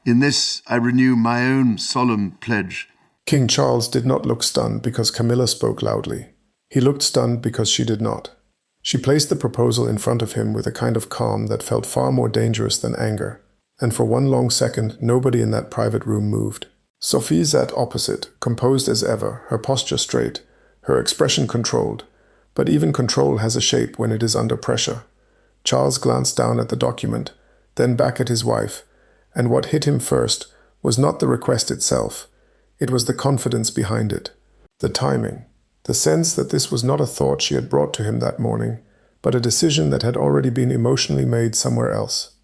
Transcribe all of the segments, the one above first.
In this I renew my own solemn pledge. King Charles did not look stunned because Camilla spoke loudly. He looked stunned because she did not. She placed the proposal in front of him with a kind of calm that felt far more dangerous than anger, and for one long second nobody in that private room moved. Sophie sat opposite, composed as ever, her posture straight, her expression controlled. But even control has a shape when it is under pressure. Charles glanced down at the document, then back at his wife, and what hit him first was not the request itself. It was the confidence behind it, the timing, the sense that this was not a thought she had brought to him that morning, but a decision that had already been emotionally made somewhere else.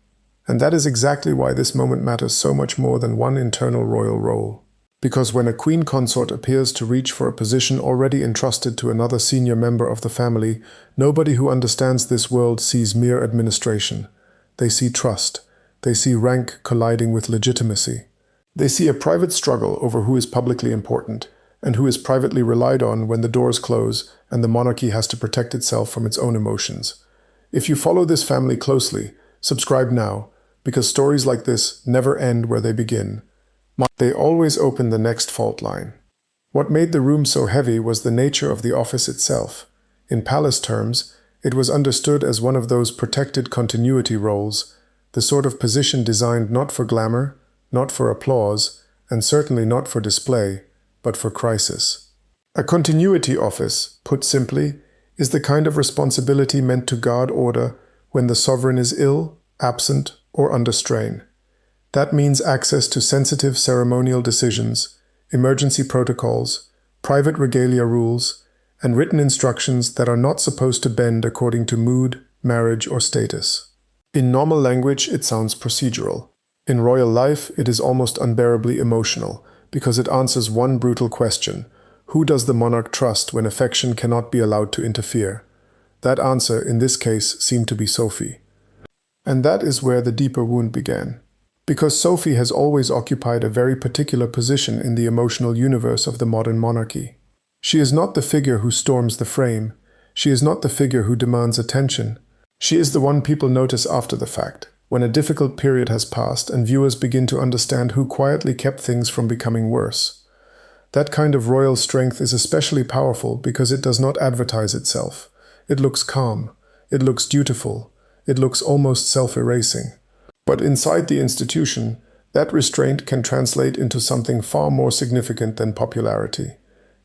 And that is exactly why this moment matters so much more than one internal royal role. Because when a queen consort appears to reach for a position already entrusted to another senior member of the family, nobody who understands this world sees mere administration. They see trust. They see rank colliding with legitimacy. They see a private struggle over who is publicly important and who is privately relied on when the doors close and the monarchy has to protect itself from its own emotions. If you follow this family closely, subscribe now, because stories like this never end where they begin. They always open the next fault line. What made the room so heavy was the nature of the office itself. In palace terms, it was understood as one of those protected continuity roles, the sort of position designed not for glamour, not for applause, and certainly not for display, but for crisis. A continuity office, put simply, is the kind of responsibility meant to guard order when the sovereign is ill, absent, or under strain. That means access to sensitive ceremonial decisions, emergency protocols, private regalia rules, and written instructions that are not supposed to bend according to mood, marriage, or status. In normal language, it sounds procedural. In royal life, it is almost unbearably emotional, because it answers one brutal question: who does the monarch trust when affection cannot be allowed to interfere? That answer, in this case, seemed to be Sophie. And that is where the deeper wound began. Because Sophie has always occupied a very particular position in the emotional universe of the modern monarchy. She is not the figure who storms the frame. She is not the figure who demands attention. She is the one people notice after the fact, when a difficult period has passed and viewers begin to understand who quietly kept things from becoming worse. That kind of royal strength is especially powerful because it does not advertise itself. It looks calm. It looks dutiful. It looks almost self-erasing. But inside the institution, that restraint can translate into something far more significant than popularity.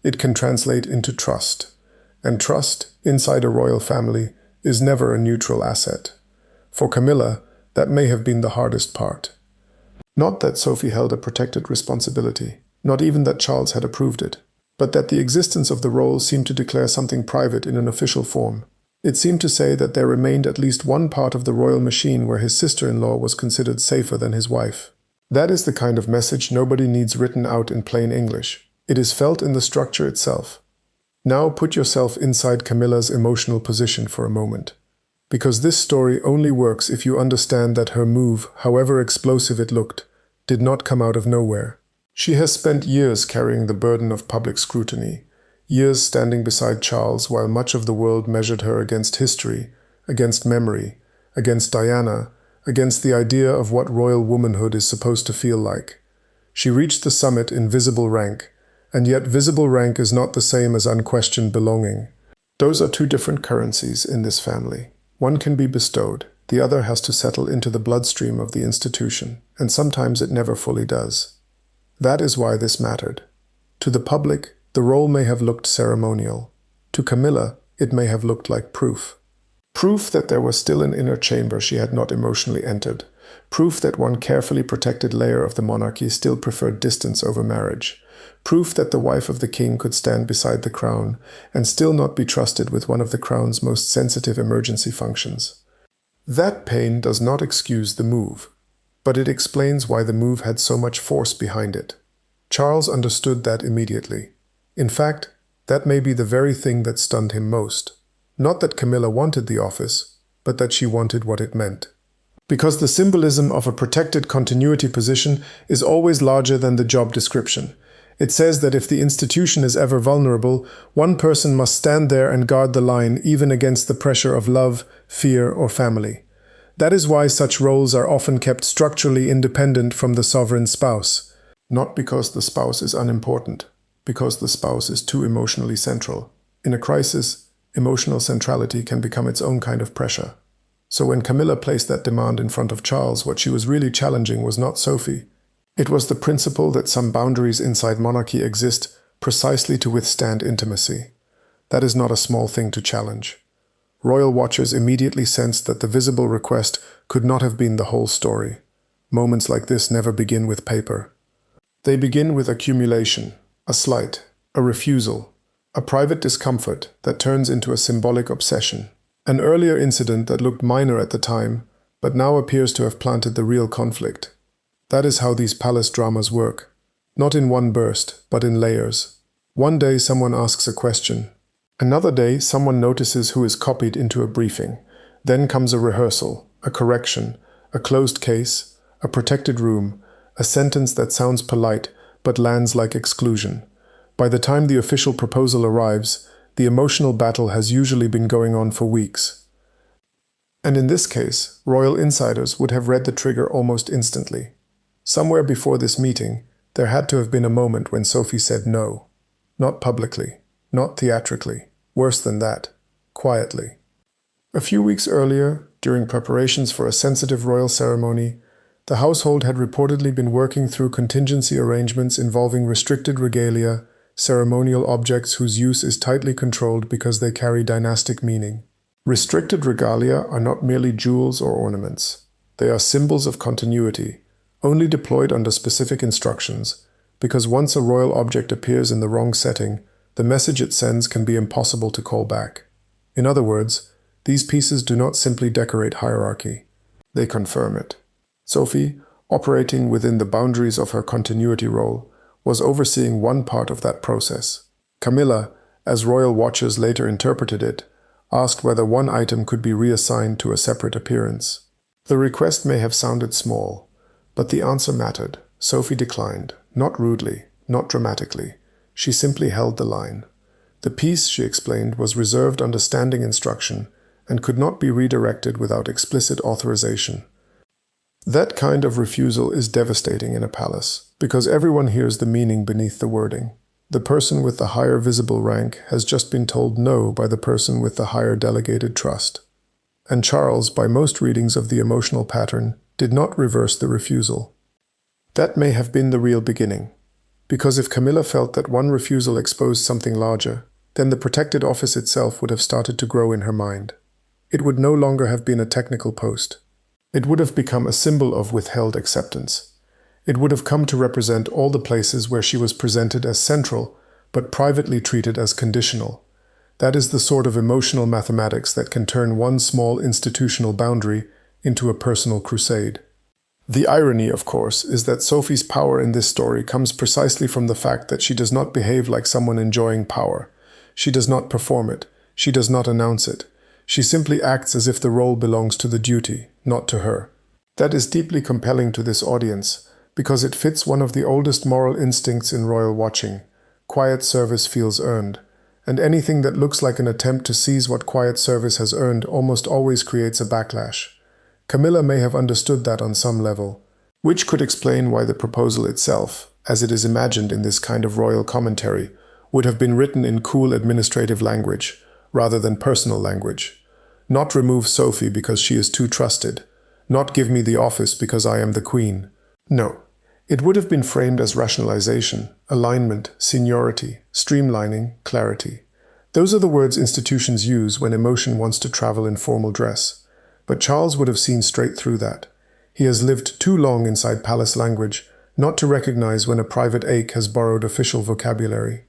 It can translate into trust. And trust, inside a royal family, is never a neutral asset. For Camilla, that may have been the hardest part. Not that Sophie held a protected responsibility, not even that Charles had approved it, but that the existence of the role seemed to declare something private in an official form. It seemed to say that there remained at least one part of the royal machine where his sister-in-law was considered safer than his wife. That is the kind of message nobody needs written out in plain English. It is felt in the structure itself. Now put yourself inside Camilla's emotional position for a moment. Because this story only works if you understand that her move, however explosive it looked, did not come out of nowhere. She has spent years carrying the burden of public scrutiny, years standing beside Charles while much of the world measured her against history, against memory, against Diana, against the idea of what royal womanhood is supposed to feel like. She reached the summit in visible rank, and yet visible rank is not the same as unquestioned belonging. Those are two different currencies in this family. One can be bestowed, the other has to settle into the bloodstream of the institution, and sometimes it never fully does. That is why this mattered. To the public, the role may have looked ceremonial. To Camilla, it may have looked like proof. Proof that there was still an inner chamber she had not emotionally entered. Proof that one carefully protected layer of the monarchy still preferred distance over marriage. Proof that the wife of the king could stand beside the crown and still not be trusted with one of the crown's most sensitive emergency functions. That pain does not excuse the move, but it explains why the move had so much force behind it. Charles understood that immediately. In fact, that may be the very thing that stunned him most. Not that Camilla wanted the office, but that she wanted what it meant. Because the symbolism of a protected continuity position is always larger than the job description. It says that if the institution is ever vulnerable, one person must stand there and guard the line even against the pressure of love, fear, or family. That is why such roles are often kept structurally independent from the sovereign spouse. Not because the spouse is unimportant, because the spouse is too emotionally central. In a crisis, emotional centrality can become its own kind of pressure. So when Camilla placed that demand in front of Charles, what she was really challenging was not Sophie. It was the principle that some boundaries inside monarchy exist precisely to withstand intimacy. That is not a small thing to challenge. Royal watchers immediately sensed that the visible request could not have been the whole story. Moments like this never begin with paper. They begin with accumulation, a slight, a refusal, a private discomfort that turns into a symbolic obsession. An earlier incident that looked minor at the time, but now appears to have planted the real conflict. That is how these palace dramas work. Not in one burst, but in layers. One day someone asks a question. Another day someone notices who is copied into a briefing. Then comes a rehearsal, a correction, a closed case, a protected room, a sentence that sounds polite but lands like exclusion. By the time the official proposal arrives, the emotional battle has usually been going on for weeks. And in this case, royal insiders would have read the trigger almost instantly. Somewhere before this meeting, there had to have been a moment when Sophie said no. Not publicly, not theatrically, worse than that, quietly. A few weeks earlier, during preparations for a sensitive royal ceremony, the household had reportedly been working through contingency arrangements involving restricted regalia, ceremonial objects whose use is tightly controlled because they carry dynastic meaning. Restricted regalia are not merely jewels or ornaments. They are symbols of continuity, only deployed under specific instructions, because once a royal object appears in the wrong setting, the message it sends can be impossible to call back. In other words, these pieces do not simply decorate hierarchy. They confirm it. Sophie, operating within the boundaries of her continuity role, was overseeing one part of that process. Camilla, as royal watchers later interpreted it, asked whether one item could be reassigned to a separate appearance. The request may have sounded small, but the answer mattered. Sophie declined, not rudely, not dramatically. She simply held the line. The piece, she explained, was reserved under standing instruction and could not be redirected without explicit authorization. That kind of refusal is devastating in a palace, because everyone hears the meaning beneath the wording. The person with the higher visible rank has just been told no by the person with the higher delegated trust. And Charles, by most readings of the emotional pattern, did not reverse the refusal. That may have been the real beginning, because if Camilla felt that one refusal exposed something larger, then the protected office itself would have started to grow in her mind. It would no longer have been a technical post. It would have become a symbol of withheld acceptance. It would have come to represent all the places where she was presented as central, but privately treated as conditional. That is the sort of emotional mathematics that can turn one small institutional boundary into a personal crusade. The irony, of course, is that Sophie's power in this story comes precisely from the fact that she does not behave like someone enjoying power. She does not perform it. She does not announce it. She simply acts as if the role belongs to the duty, not to her. That is deeply compelling to this audience, because it fits one of the oldest moral instincts in royal watching. Quiet service feels earned, and anything that looks like an attempt to seize what quiet service has earned almost always creates a backlash. Camilla may have understood that on some level, which could explain why the proposal itself, as it is imagined in this kind of royal commentary, would have been written in cool administrative language, rather than personal language. Not remove Sophie because she is too trusted. Not give me the office because I am the queen. No. It would have been framed as rationalization, alignment, seniority, streamlining, clarity. Those are the words institutions use when emotion wants to travel in formal dress. But Charles would have seen straight through that. He has lived too long inside palace language not to recognize when a private ache has borrowed official vocabulary.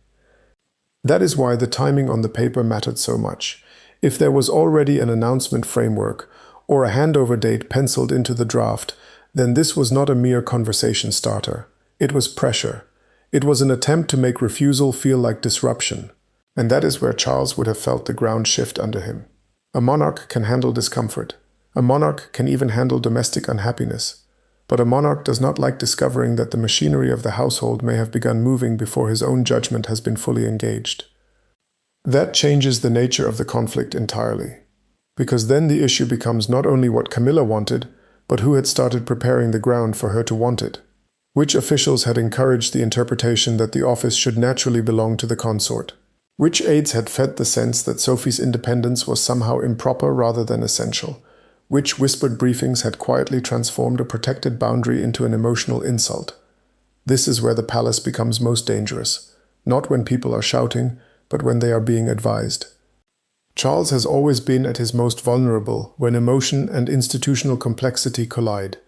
That is why the timing on the paper mattered so much. If there was already an announcement framework or a handover date penciled into the draft, then this was not a mere conversation starter. It was pressure. It was an attempt to make refusal feel like disruption. And that is where Charles would have felt the ground shift under him. A monarch can handle discomfort. A monarch can even handle domestic unhappiness. But a monarch does not like discovering that the machinery of the household may have begun moving before his own judgment has been fully engaged. That changes the nature of the conflict entirely. because then the issue becomes not only what Camilla wanted, but who had started preparing the ground for her to want it. Which officials had encouraged the interpretation that the office should naturally belong to the consort? Which aides had fed the sense that Sophie's independence was somehow improper rather than essential? Which whispered briefings had quietly transformed a protected boundary into an emotional insult? This is where the palace becomes most dangerous, not when people are shouting, but when they are being advised. Charles has always been at his most vulnerable when emotion and institutional complexity collide.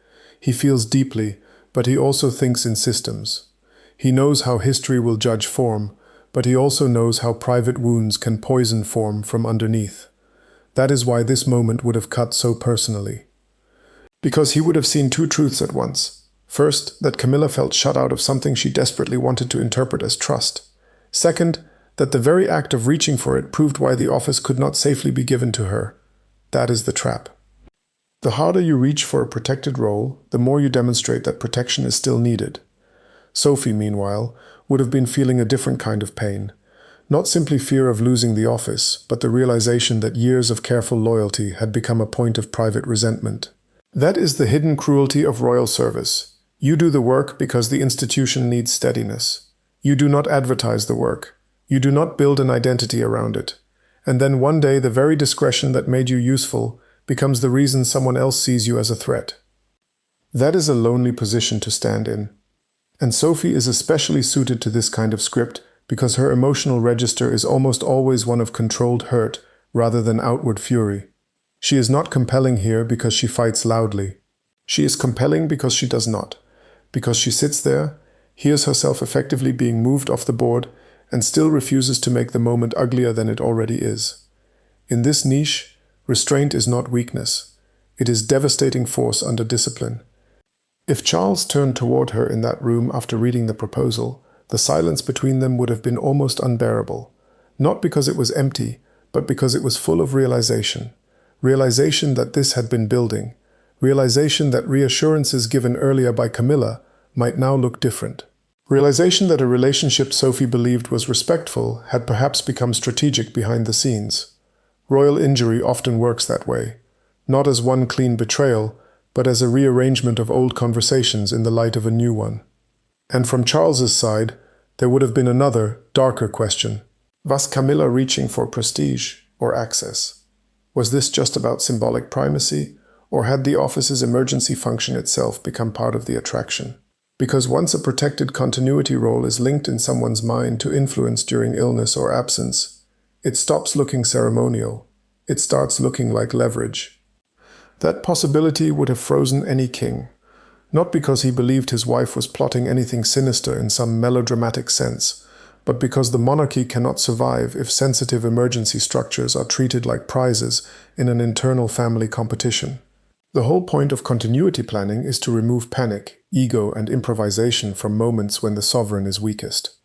He feels deeply, but he also thinks in systems. He knows how history will judge form, but he also knows how private wounds can poison form from underneath. That is why this moment would have cut so personally. Because he would have seen two truths at once. First, that Camilla felt shut out of something she desperately wanted to interpret as trust. Second, that the very act of reaching for it proved why the office could not safely be given to her. That is the trap. The harder you reach for a protected role, the more you demonstrate that protection is still needed. Sophie, meanwhile, would have been feeling a different kind of pain. Not simply fear of losing the office, but the realization that years of careful loyalty had become a point of private resentment. That is the hidden cruelty of royal service. You do the work because the institution needs steadiness. You do not advertise the work. You do not build an identity around it. And then one day the very discretion that made you useful becomes the reason someone else sees you as a threat. That is a lonely position to stand in. And Sophie is especially suited to this kind of script because her emotional register is almost always one of controlled hurt rather than outward fury. She is not compelling here because she fights loudly. She is compelling because she does not. Because she sits there, hears herself effectively being moved off the board, and still refuses to make the moment uglier than it already is. In this niche, restraint is not weakness. It is devastating force under discipline. If Charles turned toward her in that room after reading the proposal, the silence between them would have been almost unbearable. Not because it was empty, but because it was full of realization. Realization that this had been building. Realization that reassurances given earlier by Camilla might now look different. Realization that a relationship Sophie believed was respectful had perhaps become strategic behind the scenes. Royal injury often works that way, not as one clean betrayal, but as a rearrangement of old conversations in the light of a new one. And from Charles's side, there would have been another, darker question. Was Camilla reaching for prestige or access? Was this just about symbolic primacy, or had the office's emergency function itself become part of the attraction? Because once a protected continuity role is linked in someone's mind to influence during illness or absence, it stops looking ceremonial. It starts looking like leverage. That possibility would have frozen any king, not because he believed his wife was plotting anything sinister in some melodramatic sense, but because the monarchy cannot survive if sensitive emergency structures are treated like prizes in an internal family competition. The whole point of continuity planning is to remove panic, ego, and improvisation from moments when the sovereign is weakest.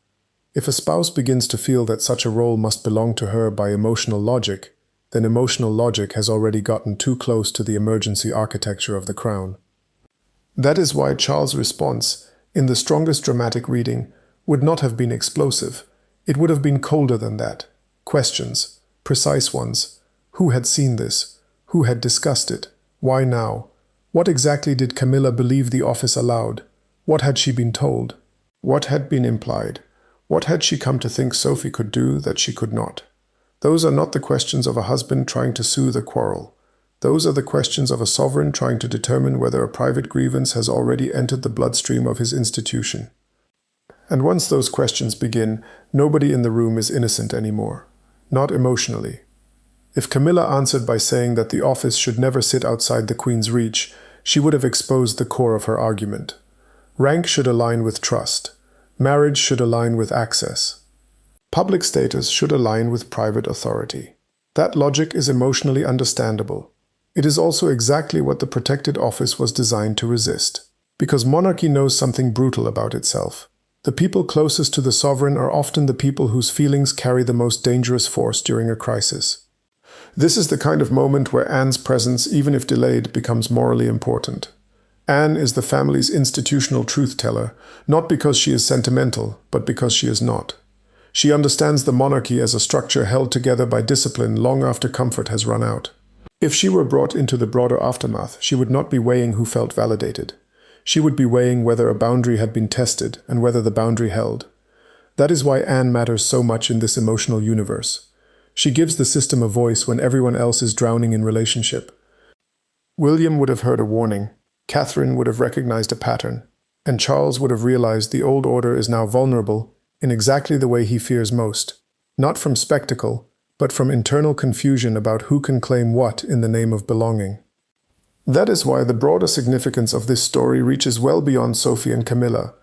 If a spouse begins to feel that such a role must belong to her by emotional logic, then emotional logic has already gotten too close to the emergency architecture of the crown. That is why Charles' response, in the strongest dramatic reading, would not have been explosive. It would have been colder than that. Questions, precise ones. Who had seen this? Who had discussed it? Why now? What exactly did Camilla believe the office allowed? What had she been told? What had been implied? What had she come to think Sophie could do that she could not? Those are not the questions of a husband trying to soothe a quarrel. Those are the questions of a sovereign trying to determine whether a private grievance has already entered the bloodstream of his institution. And once those questions begin, nobody in the room is innocent anymore. Not emotionally. If Camilla answered by saying that the office should never sit outside the Queen's reach, she would have exposed the core of her argument. Rank should align with trust. Marriage should align with access. Public status should align with private authority. That logic is emotionally understandable. It is also exactly what the protected office was designed to resist. Because monarchy knows something brutal about itself. The people closest to the sovereign are often the people whose feelings carry the most dangerous force during a crisis. This is the kind of moment where Anne's presence, even if delayed, becomes morally important. Anne is the family's institutional truth-teller, not because she is sentimental, but because she is not. She understands the monarchy as a structure held together by discipline long after comfort has run out. If she were brought into the broader aftermath, she would not be weighing who felt validated. She would be weighing whether a boundary had been tested and whether the boundary held. That is why Anne matters so much in this emotional universe. She gives the system a voice when everyone else is drowning in relationship. William would have heard a warning, Catherine would have recognized a pattern, and Charles would have realized the old order is now vulnerable in exactly the way he fears most, not from spectacle, but from internal confusion about who can claim what in the name of belonging. That is why the broader significance of this story reaches well beyond Sophie and Camilla,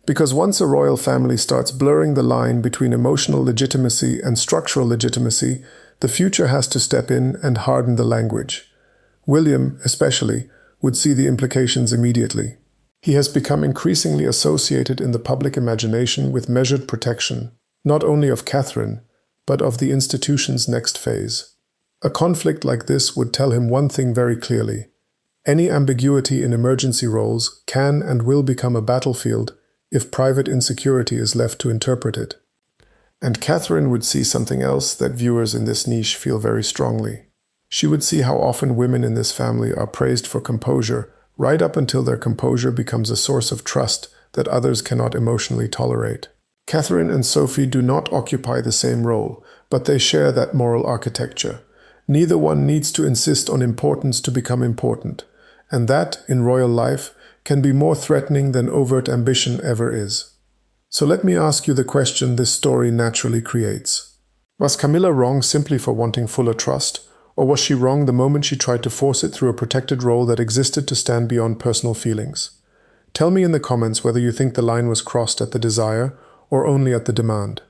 because once a royal family starts blurring the line between emotional legitimacy and structural legitimacy, the future has to step in and harden the language. William, especially, would see the implications immediately. He has become increasingly associated in the public imagination with measured protection, not only of Catherine, but of the institution's next phase. A conflict like this would tell him one thing very clearly. Any ambiguity in emergency roles can and will become a battlefield if private insecurity is left to interpret it. And Catherine would see something else that viewers in this niche feel very strongly. She would see how often women in this family are praised for composure, right up until their composure becomes a source of trust that others cannot emotionally tolerate. Catherine and Sophie do not occupy the same role, but they share that moral architecture. Neither one needs to insist on importance to become important, and that, in royal life, can be more threatening than overt ambition ever is. So let me ask you the question this story naturally creates. Was Camilla wrong simply for wanting fuller trust? Or was she wrong the moment she tried to force it through a protected role that existed to stand beyond personal feelings? Tell me in the comments whether you think the line was crossed at the desire or only at the demand.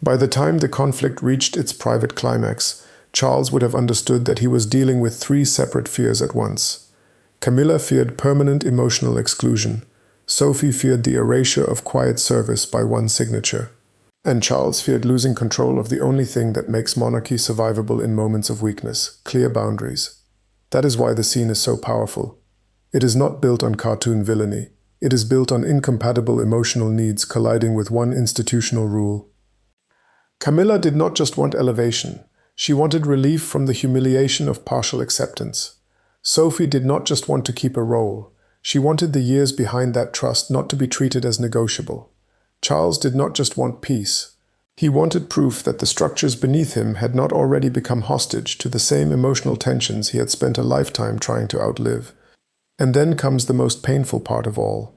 By the time the conflict reached its private climax, Charles would have understood that he was dealing with three separate fears at once. Camilla feared permanent emotional exclusion. Sophie feared the erasure of quiet service by one signature. And Charles feared losing control of the only thing that makes monarchy survivable in moments of weakness, clear boundaries. That is why the scene is so powerful. It is not built on cartoon villainy. It is built on incompatible emotional needs colliding with one institutional rule. Camilla did not just want elevation. She wanted relief from the humiliation of partial acceptance. Sophie did not just want to keep a role. She wanted the years behind that trust not to be treated as negotiable. Charles did not just want peace. He wanted proof that the structures beneath him had not already become hostage to the same emotional tensions he had spent a lifetime trying to outlive. And then comes the most painful part of all.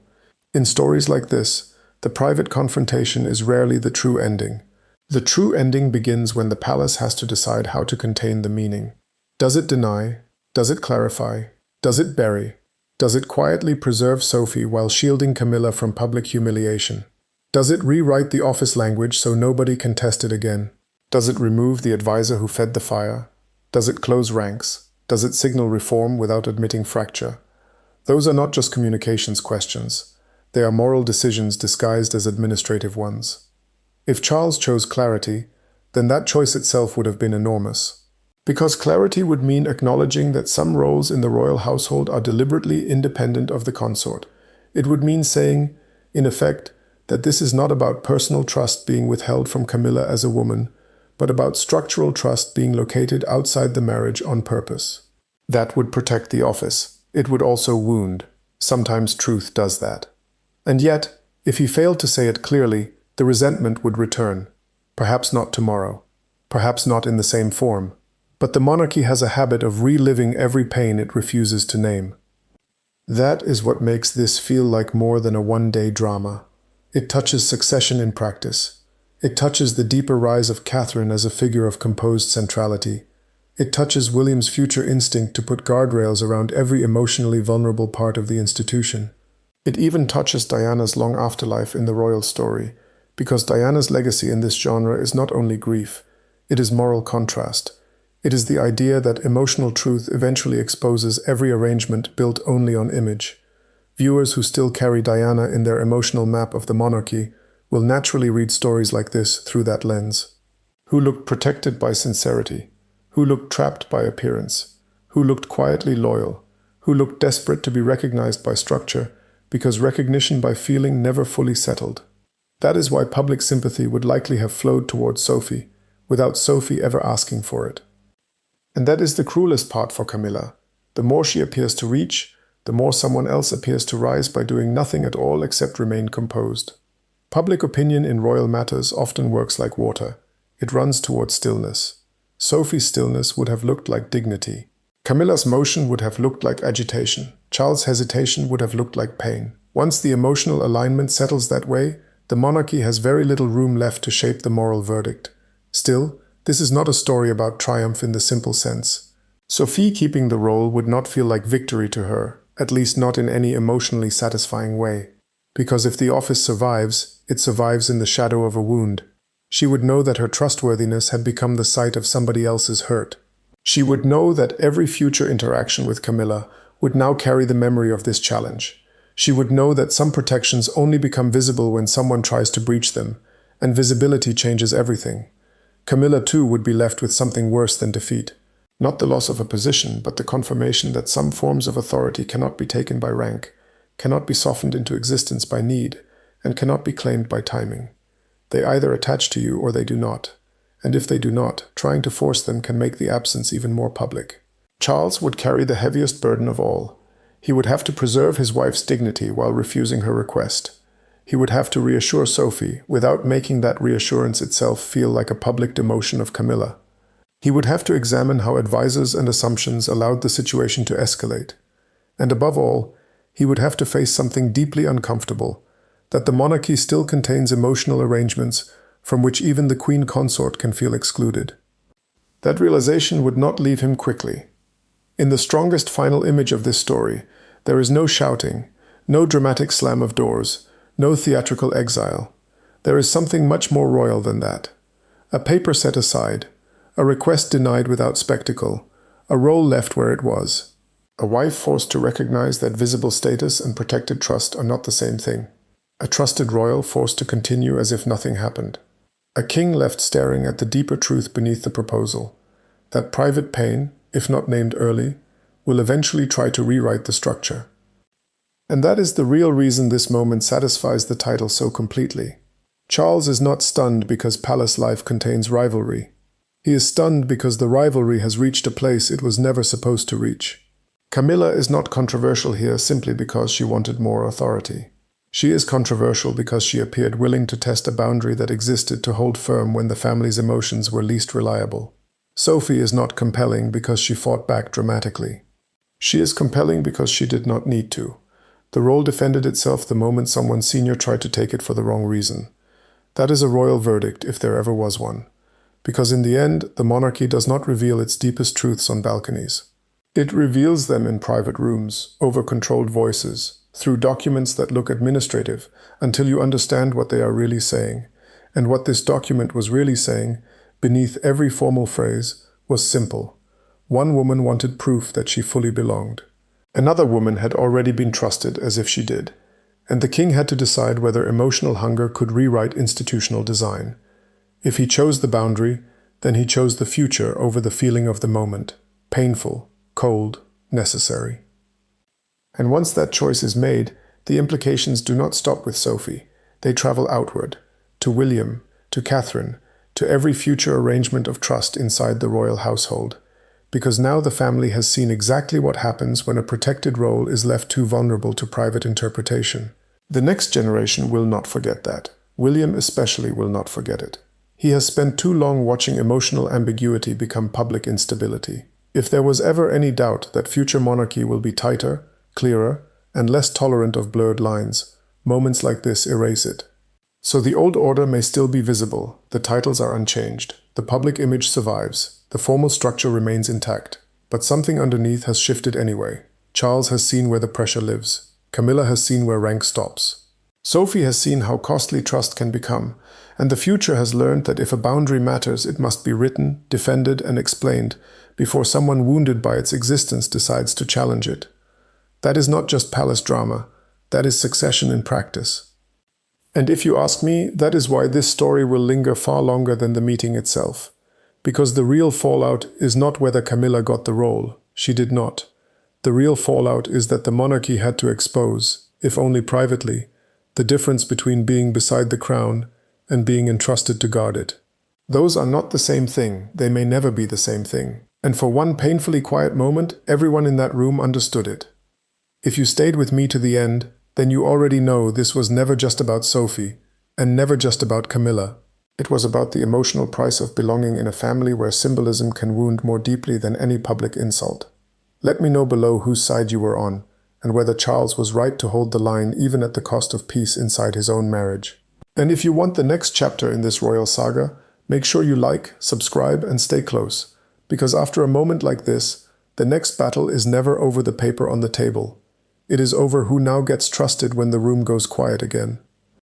In stories like this, the private confrontation is rarely the true ending. The true ending begins when the palace has to decide how to contain the meaning. Does it deny? Does it clarify? Does it bury? Does it quietly preserve Sophie while shielding Camilla from public humiliation? Does it rewrite the office language so nobody can test it again? Does it remove the advisor who fed the fire? Does it close ranks? Does it signal reform without admitting fracture? Those are not just communications questions. They are moral decisions disguised as administrative ones. If Charles chose clarity, then that choice itself would have been enormous. Because clarity would mean acknowledging that some roles in the royal household are deliberately independent of the consort. It would mean saying, in effect, that this is not about personal trust being withheld from Camilla as a woman, but about structural trust being located outside the marriage on purpose. That would protect the office. It would also wound. Sometimes truth does that. And yet, if he failed to say it clearly, the resentment would return. Perhaps not tomorrow. Perhaps not in the same form. But the monarchy has a habit of reliving every pain it refuses to name. That is what makes this feel like more than a one-day drama. It touches succession in practice. It touches the deeper rise of Catherine as a figure of composed centrality. It touches William's future instinct to put guardrails around every emotionally vulnerable part of the institution. It even touches Diana's long afterlife in the royal story, because Diana's legacy in this genre is not only grief, it is moral contrast. It is the idea that emotional truth eventually exposes every arrangement built only on image. Viewers who still carry Diana in their emotional map of the monarchy will naturally read stories like this through that lens. Who looked protected by sincerity? Who looked trapped by appearance? Who looked quietly loyal? Who looked desperate to be recognized by structure, because recognition by feeling never fully settled? That is why public sympathy would likely have flowed towards Sophie, without Sophie ever asking for it. And that is the cruelest part for Camilla. The more she appears to reach, the more someone else appears to rise by doing nothing at all except remain composed. Public opinion in royal matters often works like water. It runs towards stillness. Sophie's stillness would have looked like dignity. Camilla's motion would have looked like agitation. Charles' hesitation would have looked like pain. Once the emotional alignment settles that way, the monarchy has very little room left to shape the moral verdict. Still, this is not a story about triumph in the simple sense. Sophie keeping the role would not feel like victory to her, at least not in any emotionally satisfying way. Because if the office survives, it survives in the shadow of a wound. She would know that her trustworthiness had become the site of somebody else's hurt. She would know that every future interaction with Camilla would now carry the memory of this challenge. She would know that some protections only become visible when someone tries to breach them, and visibility changes everything. Camilla too would be left with something worse than defeat. Not the loss of a position, but the confirmation that some forms of authority cannot be taken by rank, cannot be softened into existence by need, and cannot be claimed by timing. They either attach to you or they do not. And if they do not, trying to force them can make the absence even more public. Charles would carry the heaviest burden of all. He would have to preserve his wife's dignity while refusing her request. He would have to reassure Sophie without making that reassurance itself feel like a public demotion of Camilla. He would have to examine how advisors and assumptions allowed the situation to escalate. And above all, he would have to face something deeply uncomfortable, that the monarchy still contains emotional arrangements from which even the queen consort can feel excluded. That realization would not leave him quickly. In the strongest final image of this story, there is no shouting, no dramatic slam of doors, no theatrical exile. There is something much more royal than that. A paper set aside, a request denied without spectacle, a role left where it was. A wife forced to recognize that visible status and protected trust are not the same thing. A trusted royal forced to continue as if nothing happened. A king left staring at the deeper truth beneath the proposal, that private pain, if not named early, will eventually try to rewrite the structure. And that is the real reason this moment satisfies the title so completely. Charles is not stunned because palace life contains rivalry. He is stunned because the rivalry has reached a place it was never supposed to reach. Camilla is not controversial here simply because she wanted more authority. She is controversial because she appeared willing to test a boundary that existed to hold firm when the family's emotions were least reliable. Sophie is not compelling because she fought back dramatically. She is compelling because she did not need to. The role defended itself the moment someone senior tried to take it for the wrong reason. That is a royal verdict if there ever was one. Because in the end, the monarchy does not reveal its deepest truths on balconies. It reveals them in private rooms, over controlled voices, through documents that look administrative, until you understand what they are really saying. And what this document was really saying, beneath every formal phrase, was simple. One woman wanted proof that she fully belonged. Another woman had already been trusted as if she did. And the king had to decide whether emotional hunger could rewrite institutional design. If he chose the boundary, then he chose the future over the feeling of the moment. Painful, cold, necessary. And once that choice is made, the implications do not stop with Sophie. They travel outward, to William, to Catherine, to every future arrangement of trust inside the royal household. Because now the family has seen exactly what happens when a protected role is left too vulnerable to private interpretation. The next generation will not forget that. William especially will not forget it. He has spent too long watching emotional ambiguity become public instability. If there was ever any doubt that future monarchy will be tighter, clearer, and less tolerant of blurred lines, moments like this erase it. So the old order may still be visible, the titles are unchanged, the public image survives, the formal structure remains intact, but something underneath has shifted anyway. Charles has seen where the pressure lives. Camilla has seen where rank stops. Sophie has seen how costly trust can become, and the future has learned that if a boundary matters, it must be written, defended, and explained before someone wounded by its existence decides to challenge it. That is not just palace drama, that is succession in practice. And if you ask me, that is why this story will linger far longer than the meeting itself. Because the real fallout is not whether Camilla got the role. She did not. The real fallout is that the monarchy had to expose, if only privately, the difference between being beside the crown and being entrusted to guard it. Those are not the same thing. They may never be the same thing. And for one painfully quiet moment, everyone in that room understood it. If you stayed with me to the end, then you already know this was never just about Sophie, and never just about Camilla. It was about the emotional price of belonging in a family where symbolism can wound more deeply than any public insult. Let me know below whose side you were on, and whether Charles was right to hold the line even at the cost of peace inside his own marriage. And if you want the next chapter in this royal saga, make sure you like, subscribe, and stay close, because after a moment like this, the next battle is never over the paper on the table. It is over who now gets trusted when the room goes quiet again.